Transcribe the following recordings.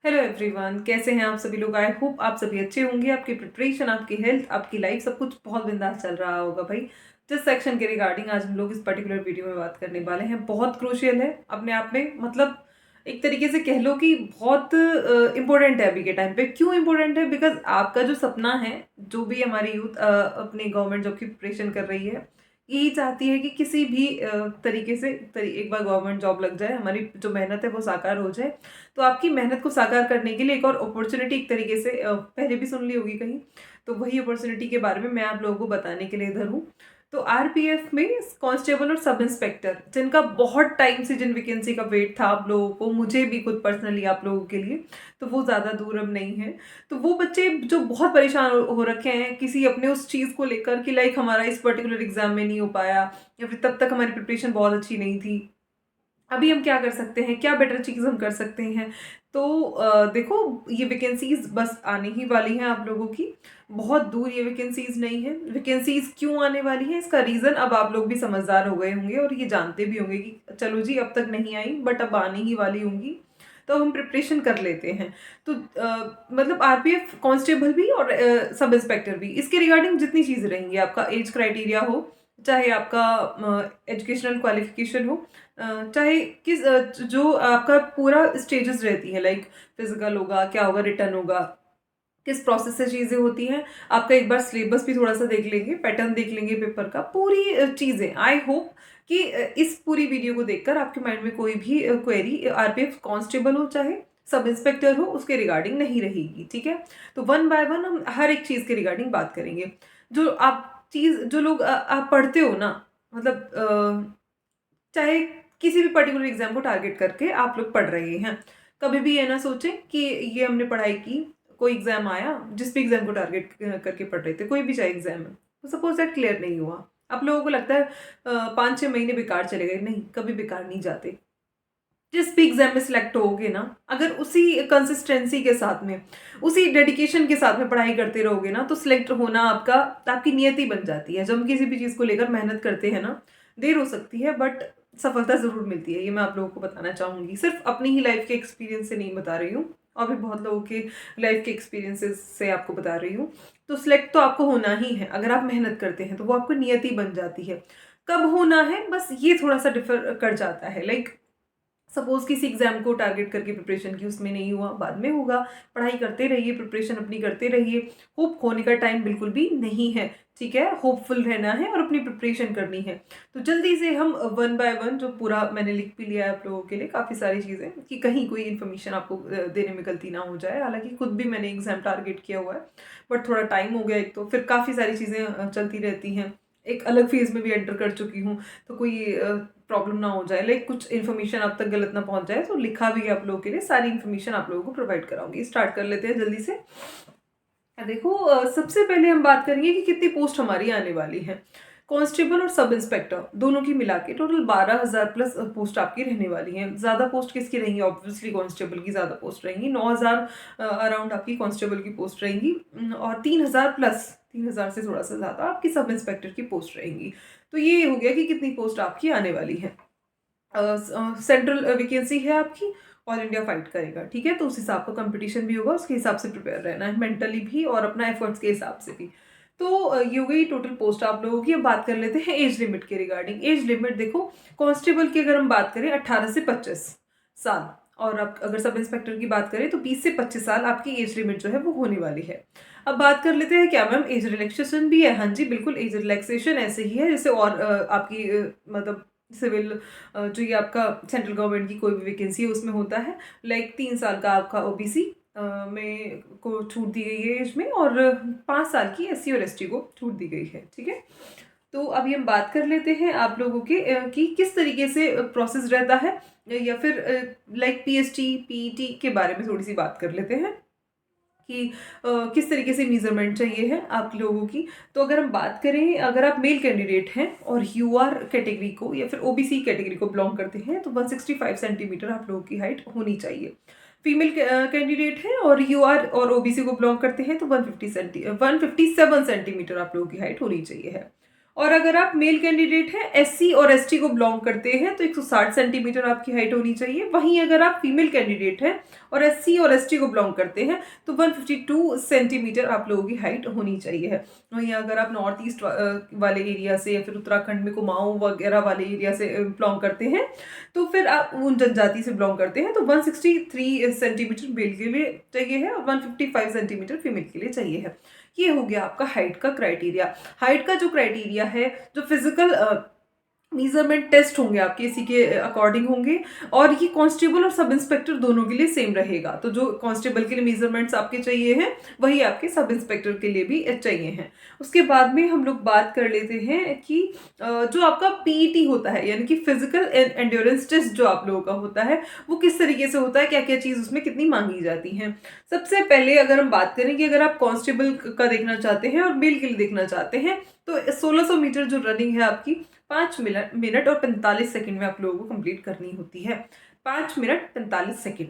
Hello everyone, कैसे हैं आप सभी लोग। आई होप आप सभी अच्छे होंगे। आपकी प्रिपरेशन, आपकी हेल्थ, आपकी लाइफ सब कुछ बहुत बिंदास चल रहा होगा भाई। जिस सेक्शन के रिगार्डिंग आज हम लोग इस पर्टिकुलर वीडियो में बात करने वाले हैं बहुत क्रूशियल है अपने आप में। मतलब एक तरीके से कह लो कि बहुत इंपॉर्टेंट है अभी के टाइम पे। क्यों इंपॉर्टेंट है? बिकॉज आपका जो सपना है, जो भी हमारी यूथ अपनी गवर्नमेंट जॉब की प्रिपरेशन कर रही है, यही चाहती है कि किसी भी तरीके से एक बार गवर्नमेंट जॉब लग जाए, हमारी जो मेहनत है वो साकार हो जाए। तो आपकी मेहनत को साकार करने के लिए एक और अपॉर्चुनिटी एक तरीके से पहले भी सुन ली होगी कहीं, तो वही अपॉर्चुनिटी के बारे में मैं आप लोगों को बताने के लिए इधर हूँ। तो आरपीएफ में कांस्टेबल और सब इंस्पेक्टर, जिनका बहुत टाइम से जिन वैकेंसी का वेट था आप लोगों को, मुझे भी खुद पर्सनली आप लोगों के लिए, तो वो ज़्यादा दूर अब नहीं है। तो वो बच्चे जो बहुत परेशान हो रखे हैं किसी अपने उस चीज़ को लेकर कि लाइक हमारा इस पर्टिकुलर एग्जाम में नहीं हो पाया, या फिर तब तक हमारी प्रिपरेशन बहुत अच्छी नहीं थी, अभी हम क्या कर सकते हैं, क्या बेटर चीज़ हम कर सकते हैं। तो देखो, ये वैकेंसीज बस आने ही वाली हैं आप लोगों की। बहुत दूर ये वैकेंसीज नहीं है। वैकेंसीज क्यों आने वाली हैं, इसका रीज़न अब आप लोग भी समझदार हो गए होंगे और ये जानते भी होंगे कि चलो जी अब तक नहीं आई बट अब आने ही वाली होंगी, तो हम प्रिपरेशन कर लेते हैं। तो मतलब आरपीएफ कांस्टेबल भी और सब इंस्पेक्टर भी, इसके रिगार्डिंग जितनी चीज़ें रहेंगी, आपका एज क्राइटेरिया हो, चाहे आपका एजुकेशनल क्वालिफिकेशन हो, चाहे किस जो आपका पूरा स्टेजेस रहती है, लाइक फिजिकल होगा, क्या होगा, रिटर्न होगा, किस प्रोसेस से चीज़ें होती हैं। आपका एक बार सिलेबस भी थोड़ा सा देख लेंगे, पैटर्न देख लेंगे पेपर का, पूरी चीज़ें। आई होप कि इस पूरी वीडियो को देखकर आपके माइंड में कोई भी क्वेरी आरपीएफ कांस्टेबल हो चाहे सब इंस्पेक्टर हो उसके रिगार्डिंग नहीं रहेगी। ठीक है, तो वन बाय वन हम हर एक चीज़ के रिगार्डिंग बात करेंगे। जो आप चीज़, जो लोग आप पढ़ते हो ना, मतलब चाहे किसी भी पर्टिकुलर एग्जाम को टारगेट करके आप लोग पढ़ रहे हैं, कभी भी ये ना सोचें कि ये हमने पढ़ाई की, कोई एग्जाम आया, जिस भी एग्जाम को टारगेट करके पढ़ रहे थे, कोई भी चाहे एग्जाम है, तो सपोज दैट क्लियर नहीं हुआ, आप लोगों को लगता है 5-6 महीने बेकार चले गए। नहीं, कभी बेकार नहीं जाते। जिस भी एग्जाम में सिलेक्ट होगे ना, अगर उसी कंसिस्टेंसी के साथ में, उसी डेडिकेशन के साथ में पढ़ाई करते रहोगे ना, तो सिलेक्ट होना आपका, आपकी नियति बन जाती है। जब हम किसी भी चीज़ को लेकर मेहनत करते हैं ना, देर हो सकती है बट सफलता ज़रूर मिलती है। ये मैं आप लोगों को बताना चाहूँगी, सिर्फ अपनी ही लाइफ के एक्सपीरियंस से नहीं बता रही हूँ, और भी बहुत लोगों के लाइफ के एक्सपीरियंसेस से आपको बता रही हूँ। तो सिलेक्ट तो आपको होना ही है, अगर आप मेहनत करते हैं तो वो आपको नियति बन जाती है। कब होना है, बस ये थोड़ा सा डिफर कर जाता है। लाइक सपोज किसी एग्जाम को टारगेट करके प्रिपरेशन की, उसमें नहीं हुआ, बाद में होगा। पढ़ाई करते रहिए, प्रिपरेशन अपनी करते रहिए। होप खोने का टाइम बिल्कुल भी नहीं है। ठीक है, होपफुल रहना है और अपनी प्रिपरेशन करनी है। तो जल्दी से हम वन बाय वन, जो पूरा मैंने लिख भी लिया है आप लोगों के लिए काफ़ी सारी चीज़ें, कि कहीं कोई इन्फॉर्मेशन आपको देने में गलती ना हो जाए। हालांकि खुद भी मैंने एग्जाम टारगेट किया हुआ है, बट थोड़ा टाइम हो गया एक, तो फिर काफ़ी सारी चीज़ें चलती रहती हैं। एक अलग फेज में भी एंटर कर चुकी हूँ, तो कोई प्रॉब्लम ना हो जाए, लाइक कुछ इन्फॉर्मेशन आप तक गलत ना पहुंच जाए, तो लिखा भी है आप लोगों के लिए, सारी इन्फॉर्मेशन आप लोगों को प्रोवाइड कराऊंगी। स्टार्ट कर लेते हैं जल्दी से। देखो, सबसे पहले हम बात करेंगे कि कितनी पोस्ट हमारी आने वाली है। कांस्टेबल और सब इंस्पेक्टर दोनों की मिला के टोटल 12,000 प्लस पोस्ट आपकी रहने वाली हैं। ज़्यादा पोस्ट किसकी रहेंगी? ऑब्वियसली कांस्टेबल की ज़्यादा पोस्ट रहेंगी। 9,000 अराउंड आपकी कांस्टेबल की पोस्ट रहेंगी, और 3,000 प्लस, 3,000 से थोड़ा सा ज़्यादा आपकी सब इंस्पेक्टर की पोस्ट रहेंगी। तो ये हो गया कि कितनी पोस्ट आपकी आने वाली है। सेंट्रल वैकेंसी है आपकी, ऑल इंडिया फाइट करेगा। ठीक है, तो उस हिसाब का कंपटीशन भी होगा, उसके हिसाब से प्रिपेयर रहना है मेंटली भी और अपना एफर्ट्स के हिसाब से भी। तो ये हो गई टोटल पोस्ट आप लोगों की। अब बात कर लेते हैं एज लिमिट के रिगार्डिंग। एज लिमिट देखो, कांस्टेबल की अगर हम बात करें 18 से 25 साल, और अब अगर सब इंस्पेक्टर की बात करें तो 20 से 25 साल आपकी एज लिमिट जो है वो होने वाली है। अब बात कर लेते हैं, क्या मैम एज रिलैक्सेशन भी है? हाँ जी, बिल्कुल, एज रिलैक्सेशन ऐसे ही है जैसे और आपकी मतलब सिविल, जो ये आपका सेंट्रल गवर्नमेंट की कोई भी वैकेंसी है उसमें होता है। लाइक 3 साल का आपका ओबीसी में को छूट दी गई है एज में, और 5 साल की एससी और एसटी को छूट दी गई है। ठीक है, तो अभी हम बात कर लेते हैं आप लोगों के कि किस तरीके से प्रोसेस रहता है, या फिर लाइक पीएसटी पीईटी के बारे में थोड़ी सी बात कर लेते हैं कि किस तरीके से मेजरमेंट चाहिए है आप लोगों की। तो अगर हम बात करें, अगर आप मेल कैंडिडेट हैं और यूआर कैटेगरी को या फिर ओबीसी कैटेगरी को बिलोंग करते हैं, तो 165 सेंटीमीटर आप लोगों की हाइट होनी चाहिए। फीमेल कैंडिडेट हैं और यूआर और ओबीसी को बिलोंग करते हैं, तो 157 सेंटीमीटर आप लोगों की हाइट होनी चाहिए है। और अगर आप मेल कैंडिडेट हैं, एससी और एसटी को बिलोंग करते हैं, तो 160 सेंटीमीटर आपकी हाइट होनी चाहिए। वहीं अगर आप फीमेल कैंडिडेट हैं और एससी और एसटी को बिलोंग करते हैं तो 152 सेंटीमीटर आप लोगों की हाइट होनी चाहिए है। वहीं अगर आप नॉर्थ ईस्ट वाले एरिया से या फिर उत्तराखंड में कुमाऊं वगैरह वाले एरिया से बिलोंग करते हैं, तो फिर आप उन जनजाति से बिलोंग करते हैं, तो 163 सेंटीमीटर मेल के लिए चाहिए है और 155 सेंटीमीटर फीमेल के लिए चाहिए है। ये हो गया आपका हाइट का क्राइटेरिया। हाइट का जो क्राइटेरिया है, जो फिजिकल मेजरमेंट टेस्ट होंगे आपके इसी के अकॉर्डिंग होंगे, और ये कांस्टेबल और सब इंस्पेक्टर दोनों के लिए सेम रहेगा। तो जो कांस्टेबल के लिए मेजरमेंट्स आपके चाहिए हैं वही आपके सब इंस्पेक्टर के लिए भी चाहिए हैं। उसके बाद में हम लोग बात कर लेते हैं कि जो आपका पीईटी होता है, यानी कि फिजिकल एंड्योरेंस टेस्ट जो आप लोगों का होता है, वो किस तरीके से होता है, क्या क्या चीज़ उसमें कितनी मांगी जाती हैं। सबसे पहले अगर हम बात करें कि अगर आप कांस्टेबल का देखना चाहते हैं और मेल के लिए देखना चाहते हैं, तो 1600 मीटर जो रनिंग है आपकी 5 मिनट और 45 सेकंड में आप लोगों को कंप्लीट करनी होती है। 5 मिनट 45 सेकंड।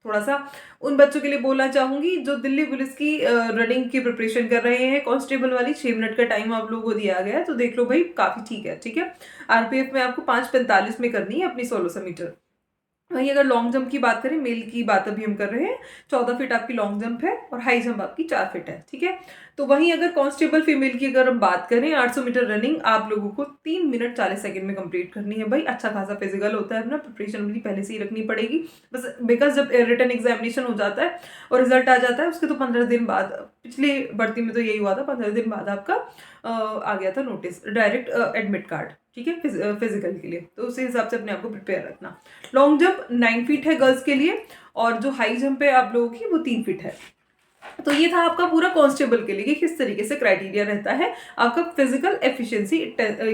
थोड़ा सा उन बच्चों के लिए बोलना चाहूंगी जो दिल्ली पुलिस की रनिंग की प्रिपरेशन कर रहे हैं, कांस्टेबल वाली 6 मिनट का टाइम आप लोगों को दिया गया है, तो देख लो भाई काफी ठीक है। ठीक है, आरपीएफ में आपको 5:45 में करनी है अपनी 1600 मीटर। वहीं अगर लॉन्ग जंप की बात करें, मेल की बात अभी हम कर रहे हैं, 14 फीट आपकी लॉन्ग जंप है और हाई जंप आपकी 4 फीट है। ठीक है, तो वहीं अगर कांस्टेबल फीमेल की अगर हम बात करें, 800 मीटर रनिंग आप लोगों को 3 मिनट 40 सेकंड में कंप्लीट करनी है। भाई अच्छा खासा फिजिकल होता है, अपना प्रिपरेशन भी पहले से ही रखनी पड़ेगी बस, बिकॉज जब रिटन एग्जामिनेशन हो जाता है और रिजल्ट आ जाता है उसके तो 15 दिन बाद, पिछली भर्ती में तो यही हुआ था, 15 दिन बाद आपका आ गया था नोटिस, डायरेक्ट एडमिट कार्ड। ठीक है, फिजिकल के लिए, तो उसी हिसाब से अपने आप को प्रिपेयर रखना। लॉन्ग जंप 9 फीट है गर्ल्स के लिए, और जो हाई जंप है आप लोगों की वो 3 फीट है। तो ये था आपका पूरा कांस्टेबल के लिए कि किस तरीके से क्राइटेरिया रहता है आपका फिजिकल एफिशिएंसी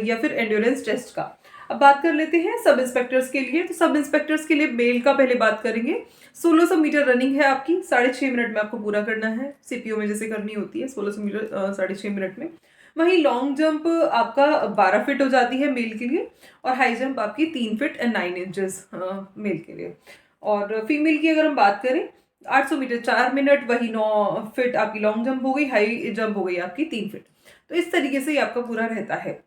या फिर एंड्योरेंस टेस्ट का। अब बात कर लेते हैं सब इंस्पेक्टर्स के लिए। तो सब इंस्पेक्टर्स के लिए मेल का पहले बात करेंगे। 1600 मीटर रनिंग है आपकी, 6.5 मिनट में आपको पूरा करना है, सीपीओ में जैसे करनी होती है 1600 मीटर 6.5 मिनट में। वहीं लॉन्ग जंप आपका 12 फीट हो जाती है मेल के लिए, और हाई जंप आपकी 3 फीट एंड 9 इंचेस मेल के लिए। और फीमेल की अगर हम बात करें, 800 मीटर 4 मिनट, वही 9 फीट आपकी लॉन्ग जंप हो गई, हाई जंप हो गई आपकी 3 फीट। तो इस तरीके से ये आपका पूरा रहता है।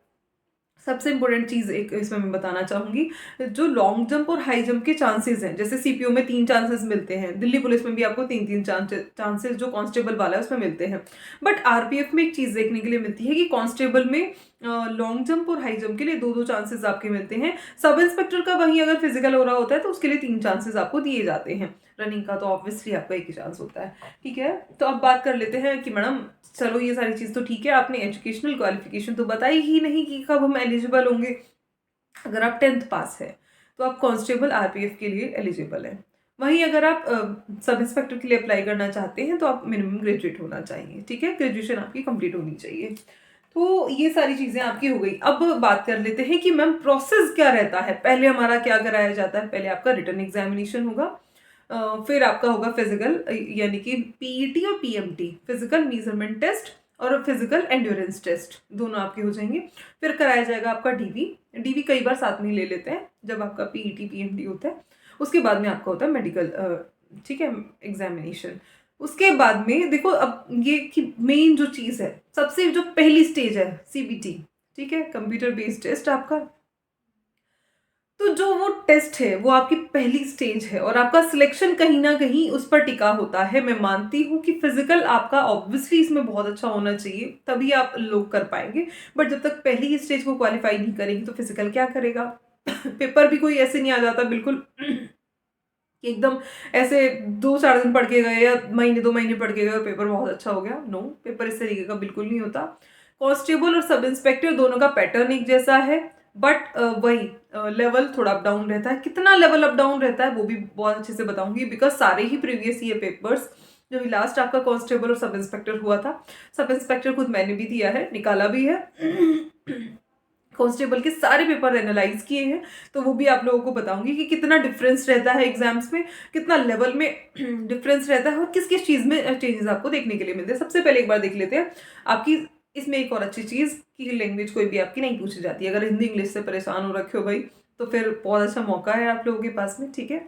सबसे इंपॉर्टेंट चीज एक इसमें मैं बताना चाहूंगी, जो लॉन्ग जंप और हाई जंप के चांसेस हैं, जैसे सीपीओ में 3 चांसेस मिलते हैं, दिल्ली पुलिस में भी आपको 3 चांसेस जो कांस्टेबल वाला है उसमें मिलते हैं। बट आरपीएफ में एक चीज देखने के लिए मिलती है कि कांस्टेबल में लॉन्ग जंप और हाई जंप के लिए 2-2 चांसेस आपके मिलते हैं। सब इंस्पेक्टर का वहीं अगर फिजिकल हो रहा होता है तो उसके लिए 3 चांसेस आपको दिए जाते हैं। रनिंग का तो ऑब्वियसली आपका एक ही चांस होता है। ठीक है, तो अब बात कर लेते हैं कि मैडम चलो ये सारी चीज़ तो ठीक है, आपने एजुकेशनल क्वालिफिकेशन तो बताई ही नहीं कि कब हम एलिजिबल होंगे। अगर आप 10th पास है तो आप कांस्टेबल आरपीएफ के लिए एलिजिबल है। वहीं अगर आप सब इंस्पेक्टर के लिए अप्लाई करना चाहते हैं तो आप मिनिमम ग्रेजुएट होना चाहिए। ठीक है, ग्रेजुएशन आपकी कंप्लीट होनी चाहिए। तो ये सारी चीज़ें आपकी हो गई। अब बात कर लेते हैं कि मैम प्रोसेस क्या रहता है। पहले हमारा क्या कराया जाता है, पहले आपका रिटन एग्जामिनेशन होगा, फिर आपका होगा फिजिकल, यानी कि पीईटी और पीएमटी, फिजिकल मेजरमेंट टेस्ट और फिजिकल एंड्योरेंस टेस्ट, दोनों आपके हो जाएंगे। फिर कराया जाएगा आपका डीवी। डीवी कई बार साथ में ले लेते हैं जब आपका पीईटी पीएमटी होता है। उसके बाद में आपका होता है मेडिकल, ठीक है, एग्जामिनेशन। उसके बाद में देखो अब ये कि मेन जो चीज़ है, सबसे जो पहली स्टेज है सीबीटी, ठीक है, कंप्यूटर बेस्ड टेस्ट आपका। तो जो वो टेस्ट है वो आपकी पहली स्टेज है और आपका सिलेक्शन कहीं ना कहीं उस पर टिका होता है। मैं मानती हूँ कि फिजिकल आपका ऑब्वियसली इसमें बहुत अच्छा होना चाहिए, तभी आप लोग कर पाएंगे। बट जब तक पहली ही स्टेज को क्वालिफाई नहीं करेंगे तो फिजिकल क्या करेगा। पेपर भी कोई ऐसे नहीं आ जाता बिल्कुल कि एकदम ऐसे 2-4 दिन पढ़ के गए या महीने 2 महीने पढ़ के गए और पेपर बहुत अच्छा हो गया। नो, पेपर इस तरीके का बिल्कुल नहीं होता। कांस्टेबल और सब इंस्पेक्टर दोनों का पैटर्न एक जैसा है, बट वही लेवल थोड़ा अप डाउन रहता है। कितना लेवल अप डाउन रहता है वो भी बहुत अच्छे से बताऊंगी, बिकॉज सारे ही प्रीवियस ईयर पेपर्स, जो भी लास्ट आपका कांस्टेबल और सब इंस्पेक्टर हुआ था, सब इंस्पेक्टर खुद मैंने भी दिया है, निकाला भी है, कांस्टेबल के सारे पेपर एनालाइज किए हैं, तो वो भी आप लोगों को बताऊंगी कि कितना डिफरेंस रहता है एग्जाम्स में, कितना लेवल में डिफरेंस रहता है और किस किस चीज़ में चेंजेस आपको देखने के लिए मिलते हैं। सबसे पहले एक बार देख लेते हैं आपकी इसमें एक और अच्छी चीज़ की लैंग्वेज कोई भी आपकी नहीं पूछी जाती है। अगर हिंदी इंग्लिश से परेशान हो रखे हो भाई तो फिर बहुत अच्छा मौका है आप लोगों के पास में। ठीक है,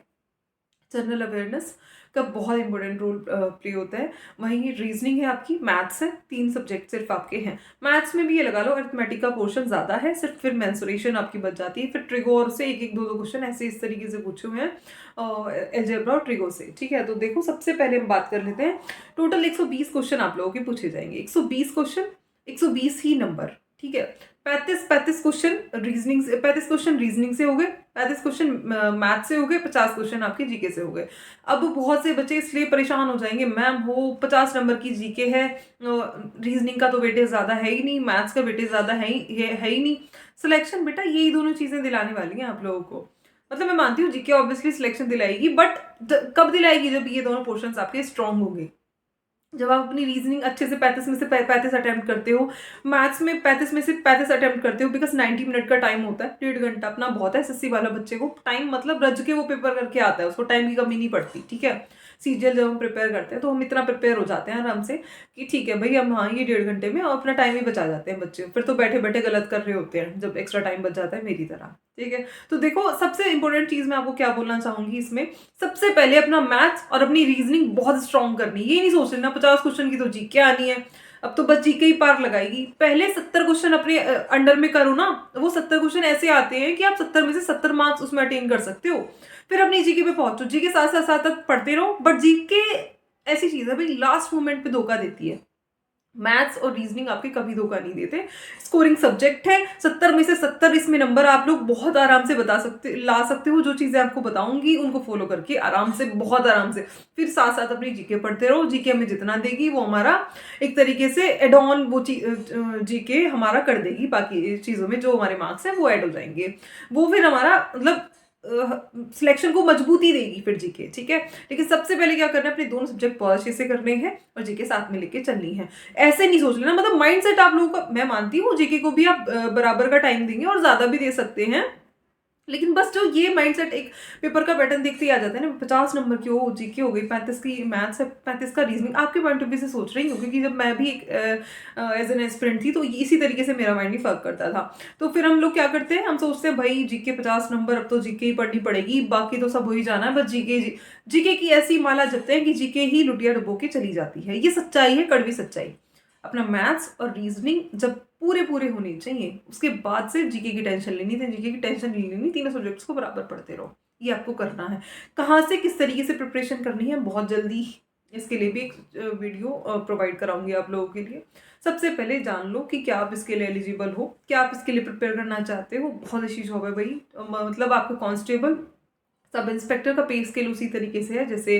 जनरल अवेयरनेस का बहुत इंपॉर्टेंट रोल प्ले होता है। वहीं रीजनिंग है आपकी, मैथ्स है, 3 सब्जेक्ट सिर्फ आपके हैं। मैथ्स में भी ये लगा लो अरिथमेटिक का पोर्शन ज़्यादा है, सिर्फ फिर मेंसुरेशन आपकी बच जाती है। फिर ट्रिगो और से एक एक दो दो क्वेश्चन ऐसे इस तरीके से पूछे हुए हैं अलजेब्रा और ट्रिगो से। ठीक है, तो देखो सबसे पहले हम बात कर लेते हैं। टोटल 120 क्वेश्चन आप लोगों के पूछे जाएंगे। 120 क्वेश्चन, 120 ही नंबर। ठीक है, 35 क्वेश्चन रीजनिंग से, 35 क्वेश्चन रीजनिंग से हो गए, 35 क्वेश्चन मैथ से हो गए, 50 क्वेश्चन आपके जीके से हो गए। अब बहुत से बच्चे इसलिए परेशान हो जाएंगे, मैम हो 50 नंबर की जीके है, रीजनिंग का तो वेटेज ज़्यादा है ही नहीं, मैथ्स का वेटेज ज़्यादा है ही नहीं। सिलेक्शन बेटा यही दोनों चीज़ें दिलाने वाली हैं आप लोगों को। मतलब मैं मानती हूँ जीके ऑब्वियसली सिलेक्शन दिलाएगी, बट कब दिलाएगी? जब ये दोनों पोर्शंस आपके स्ट्रांग होंगे, जब आप अपनी रीजनिंग अच्छे से 35 में से 35 अटेम्प्ट करते हो, मैथ्स में 35 में से 35 अटेम्प्ट करते हो, बिकॉज 90 मिनट का टाइम होता है, 1.5 घंटा अपना बहुत है। एसएससी वाला बच्चे को टाइम मतलब रज के वो पेपर करके आता है, उसको टाइम की कमी नहीं पड़ती। ठीक है, सीजीएल जब हम प्रिपेयर करते हैं तो हम इतना प्रिपेयर हो जाते हैं आराम से कि ठीक है भाई, हम हाँ ये 1.5 घंटे में अपना टाइम ही बचा जाते हैं बच्चे। फिर तो बैठे बैठे गलत कर रहे होते हैं जब एक्स्ट्रा टाइम बच जाता है, मेरी तरह। ठीक है, तो देखो सबसे इंपॉर्टेंट चीज मैं आपको क्या बोलना चाहूंगी इसमें, सबसे पहले अपना मैथ्स और अपनी रीजनिंग बहुत स्ट्रांग करनी। ये नहीं सोच लेना 50 क्वेश्चन की तो जीके आनी है, अब तो बस जीके ही पार लगाएगी। पहले 70 क्वेश्चन अपने अंडर में करो ना, वो 70 क्वेश्चन ऐसे आते हैं कि आप 70 में से 70 मार्क्स उसमें अटेन कर सकते हो। फिर अपनी जीके पे पहुंचो, जीके साथ साथ साथ साथ पढ़ते रहो। बट जीके ऐसी चीज है भाई, लास्ट मोमेंट पे धोखा देती है। मैथ्स और रीजनिंग आपके कभी धोखा नहीं देते। स्कोरिंग सब्जेक्ट है, 70 में से 70 इसमें नंबर आप लोग बहुत आराम से ला सकते हो। जो चीजें आपको बताऊंगी उनको फॉलो करके आराम से, बहुत आराम से। फिर साथ साथ अपनी जीके पढ़ते रहो, जीके हमें जितना देगी वो हमारा एक तरीके से एड ऑन, वो जीके हमारा कर देगी, बाकी चीजों में जो हमारे मार्क्स हैं वो ऐड हो जाएंगे। वो फिर हमारा मतलब सिलेक्शन को मजबूती देगी फिर जीके। ठीक है, लेकिन सबसे पहले क्या करना है, अपने दोनों सब्जेक्ट बहुत अच्छे से करने हैं और जीके साथ में लेके चलनी है। ऐसे नहीं सोच लेना, मतलब माइंडसेट आप लोगों का, मैं मानती हूँ जीके को भी आप बराबर का टाइम देंगे और ज्यादा भी दे सकते हैं, लेकिन बस जो ये माइंडसेट एक पेपर का पैटर्न देखते ही आ जाता है ना, 50 नंबर की हो जीके हो गई, 35 की मैथ्स है, 35 का रीजनिंग। आपके पॉइंट ऑफ व्यू से सोच रही हूँ क्योंकि जब मैं भी एक एज एन एस्पिरेंट थी तो इसी तरीके से मेरा माइंड भी फर्क करता था। तो फिर हम लोग क्या करते हैं, हम सोचते हैं भाई जीके 50 नंबर, अब तो जीके ही पढ़नी पड़ेगी, बाकी तो सब हो ही जाना है, बस जीके की ऐसी माला जपते हैं कि जीके ही लुटिया डुबो के चली जाती है। ये सच्चाई है, कड़वी सच्चाई। अपना मैथ्स और रीजनिंग जब पूरे पूरे होने चाहिए, उसके बाद से जीके की टेंशन लेनी थी, जीके की टेंशन नहीं लेनी, तीनों सब्जेक्ट्स को बराबर पढ़ते रहो। ये आपको करना है। कहाँ से किस तरीके से प्रिपरेशन करनी है, बहुत जल्दी इसके लिए भी एक वीडियो प्रोवाइड कराऊंगी आप लोगों के लिए। सबसे पहले जान लो कि क्या आप इसके लिए एलिजिबल हो, क्या आप इसके लिए प्रिपेयर करना चाहते हो। बहुत अच्छी जॉब है भाई, मतलब आपको कांस्टेबल, सब इंस्पेक्टर का पे स्केल उसी तरीके से है जैसे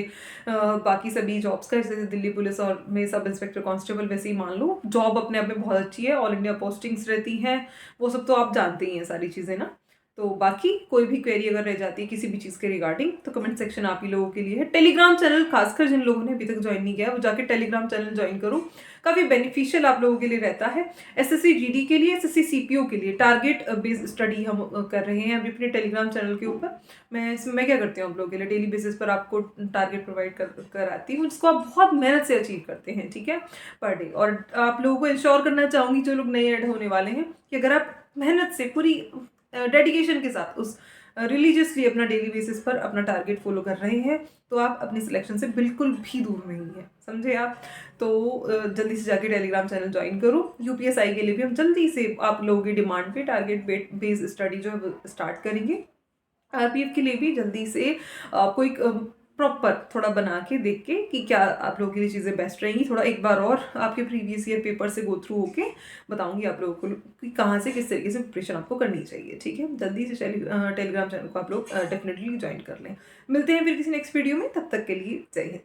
बाकी सभी जॉब्स का, जैसे दिल्ली पुलिस और में सब इंस्पेक्टर कांस्टेबल, वैसे ही मान लो। जॉब अपने आप में बहुत अच्छी है, ऑल इंडिया पोस्टिंग्स रहती हैं, वो सब तो आप जानते ही हैं सारी चीज़ें ना। तो बाकी कोई भी क्वेरी अगर रह जाती है किसी भी चीज़ के रिगार्डिंग, तो कमेंट सेक्शन आप ही लोगों के लिए है। टेलीग्राम चैनल, खासकर जिन लोगों ने अभी तक ज्वाइन नहीं किया वो जाके टेलीग्राम चैनल ज्वाइन करो, काफ़ी बेनिफिशियल आप लोगों के लिए रहता है। एसएससी जीडी के लिए, एसएससी सीपीओ के लिए टारगेट बेस्ड स्टडी हम कर रहे हैं अभी अपने टेलीग्राम चैनल के ऊपर। मैं क्या करती हूँ आप लोगों के लिए, डेली बेसिस पर आपको टारगेट प्रोवाइड कराती हूँ जिसको आप बहुत मेहनत से अचीव करते हैं। ठीक है, पर डे। और आप लोगों को इंश्योर करना चाहूँगी, जो लोग नए ऐड होने वाले हैं, कि अगर आप मेहनत से पूरी डेडिकेशन के साथ उस रिलीजियसली अपना डेली बेसिस पर अपना टारगेट फॉलो कर रहे हैं, तो आप अपनी सिलेक्शन से बिल्कुल भी दूर नहीं है, समझे आप। तो जल्दी से जाके टेलीग्राम चैनल ज्वाइन करो। यूपीएसआई के लिए भी हम जल्दी से आप लोगों की डिमांड पे टारगेट बेस्ड स्टडी जो है स्टार्ट करेंगे। आरपीएफ के लिए भी जल्दी से आपको एक प्रॉपर थोड़ा बना के देख के कि क्या आप लोगों के लिए चीज़ें बेस्ट रहेंगी, थोड़ा एक बार और आपके प्रीवियस ईयर पेपर से गो थ्रू होके बताऊंगी आप लोगों को कि कहाँ से किस तरीके से प्रिपरेशन आपको करनी चाहिए। ठीक है, जल्दी से टेलीग्राम चैनल को आप लोग डेफिनेटली ज्वाइन कर लें। मिलते हैं फिर किसी नेक्स्ट वीडियो में, तब तक के लिए जय हिंद।